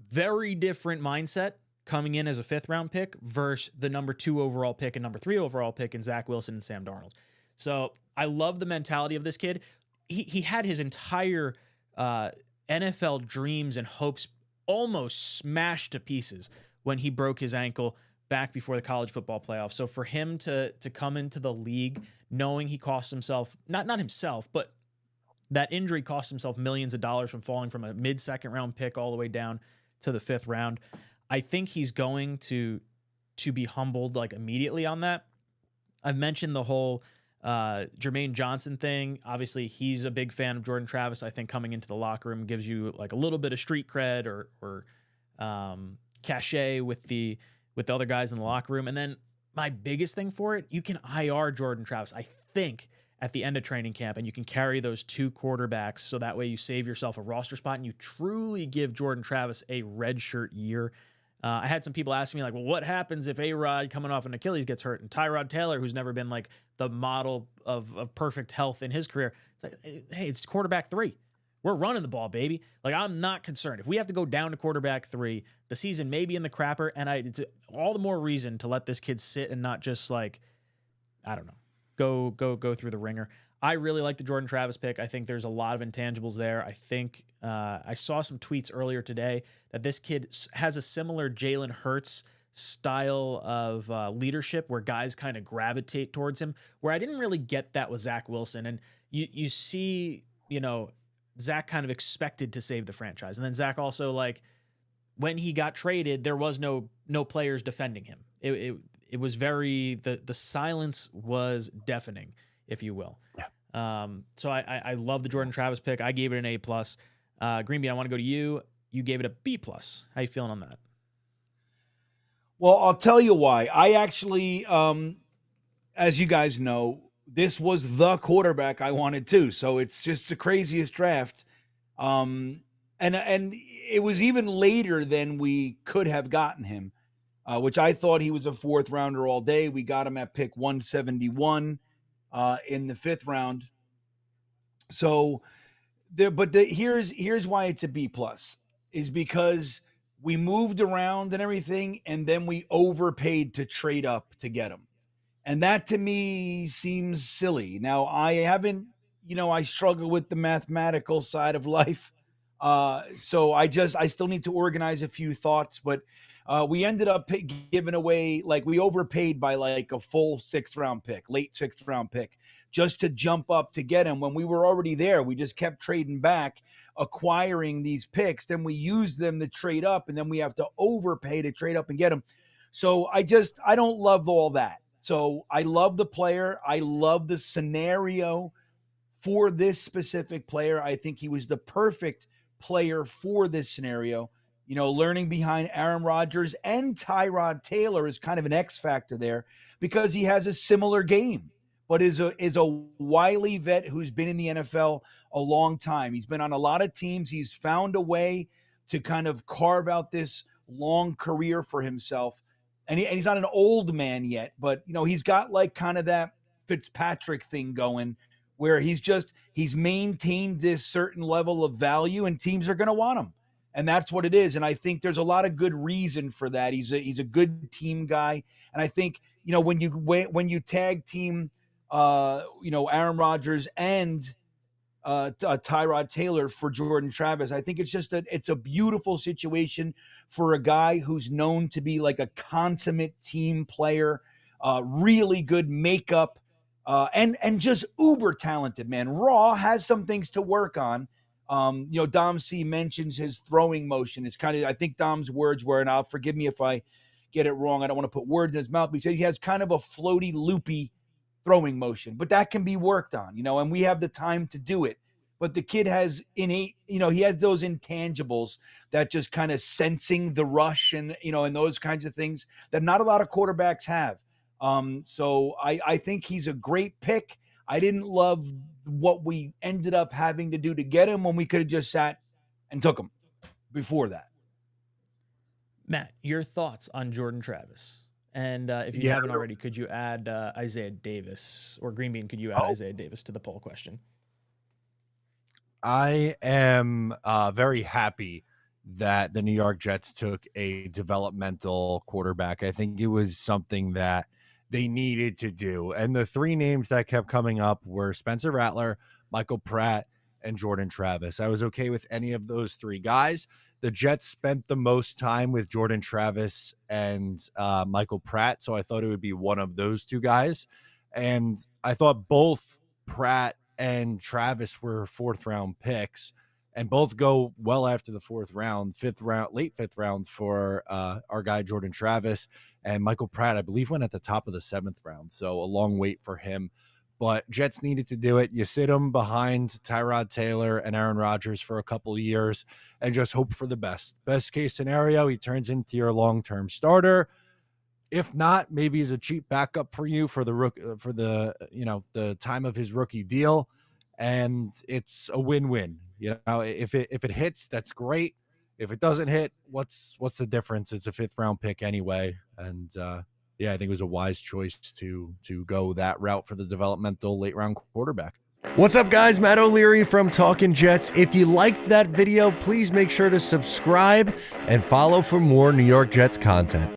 very different mindset coming in as a 5th round pick versus the number 2 overall pick and number 3 overall pick in Zach Wilson and Sam Darnold. So I love the mentality of this kid. He had his entire NFL dreams and hopes almost smashed to pieces when he broke his ankle back before the college football playoff. So for him to come into the league knowing he cost himself, not himself, but that injury cost himself millions of dollars from falling from a mid-second round pick all the way down to the 5th round. I think he's going to be humbled like immediately on that. I've mentioned the whole Jermaine Johnson thing. Obviously, he's a big fan of Jordan Travis. I think coming into the locker room gives you like a little bit of street cred or cachet with the other guys in the locker room. And then my biggest thing for it, you can IR Jordan Travis, I think, at the end of training camp, and you can carry those 2 quarterbacks so that way you save yourself a roster spot and you truly give Jordan Travis a redshirt year. I had some people asking me like, well, what happens if A-Rod coming off an Achilles gets hurt and Tyrod Taylor, who's never been like the model of perfect health in his career? It's like, hey, it's quarterback 3. We're running the ball, baby. Like, I'm not concerned. If we have to go down to quarterback 3, the season may be in the crapper, and it's all the more reason to let this kid sit and not just like, I don't know, go through the ringer. I really like the Jordan Travis pick. I think there's a lot of intangibles there. I think I saw some tweets earlier today that this kid has a similar Jalen Hurts style of leadership where guys kind of gravitate towards him, where I didn't really get that with Zach Wilson. And you see, Zach kind of expected to save the franchise. And then Zach also, like, when he got traded, there was no players defending him. It was very, the silence was deafening, if you will. Yeah. So I love the Jordan Travis pick. I gave it an A+. Greenbean, I want to go to you. You gave it a B+. How you feeling on that? Well, I'll tell you why. I actually, as you guys know, this was the quarterback I wanted too. So it's just the craziest draft. And it was even later than we could have gotten him, which I thought he was a 4th rounder all day. We got him at pick 171 in the 5th round. So here's why it's a B+, is because we moved around and everything, and then we overpaid to trade up to get him. And that to me seems silly. Now, I haven't, I struggle with the mathematical side of life. So I still need to organize a few thoughts, but we ended up giving away, like, we overpaid by like a full 6th round pick, late 6th round pick, just to jump up to get him when we were already there. We just kept trading back, acquiring these picks. Then we use them to trade up, and then we have to overpay to trade up and get him. So I don't love all that. So I love the player. I love the scenario for this specific player. I think he was the perfect player for this scenario. Learning behind Aaron Rodgers and Tyrod Taylor is kind of an X factor there because he has a similar game, but is a wily vet who's been in the NFL a long time. He's been on a lot of teams. He's found a way to kind of carve out this long career for himself. And he's not an old man yet, but, he's got like kind of that Fitzpatrick thing going where he's maintained this certain level of value and teams are going to want him. And that's what it is. And I think there's a lot of good reason for that. He's a good team guy. And I think, when you tag team, Aaron Rodgers and Tyrod Taylor for Jordan Travis, I think it's a beautiful situation for a guy who's known to be like a consummate team player, really good makeup, and just uber talented, man. Raw has some things to work on. Dom C mentions his throwing motion. It's kind of, I think Dom's words were, and I'll forgive me if I get it wrong, I don't want to put words in his mouth, but he said he has kind of a floaty, loopy throwing motion, but that can be worked on, and we have the time to do it. But the kid has innate, he has those intangibles that just kind of sensing the rush and those kinds of things that not a lot of quarterbacks have. So I think he's a great pick. I didn't love what we ended up having to do to get him when we could have just sat and took him before that. Matt, your thoughts on Jordan Travis? And if you haven't already, could you add Isaiah Davis, or Greenbean, could you add Isaiah Davis to the poll question? I am very happy that the New York Jets took a developmental quarterback. I think it was something that they needed to do. And the three names that kept coming up were Spencer Rattler, Michael Pratt, and Jordan Travis. I was okay with any of those three guys. The Jets spent the most time with Jordan Travis and Michael Pratt, so I thought it would be one of those two guys. And I thought both Pratt and Travis were fourth-round picks, and both go well after the fourth round, late fifth round for our guy Jordan Travis, and Michael Pratt, I believe, went at the top of the seventh round. So a long wait for him. But Jets needed to do it. You sit him behind Tyrod Taylor and Aaron Rodgers for a couple of years and just hope for the best. Best case scenario, he turns into your long-term starter. If not, maybe he's a cheap backup for you for the time of his rookie deal, and it's a win-win. If it hits, that's great. If it doesn't hit, what's the difference? It's a fifth-round pick anyway, and I think it was a wise choice to go that route for the developmental late-round quarterback. What's up, guys? Matt O'Leary from Talkin' Jets. If you liked that video, please make sure to subscribe and follow for more New York Jets content.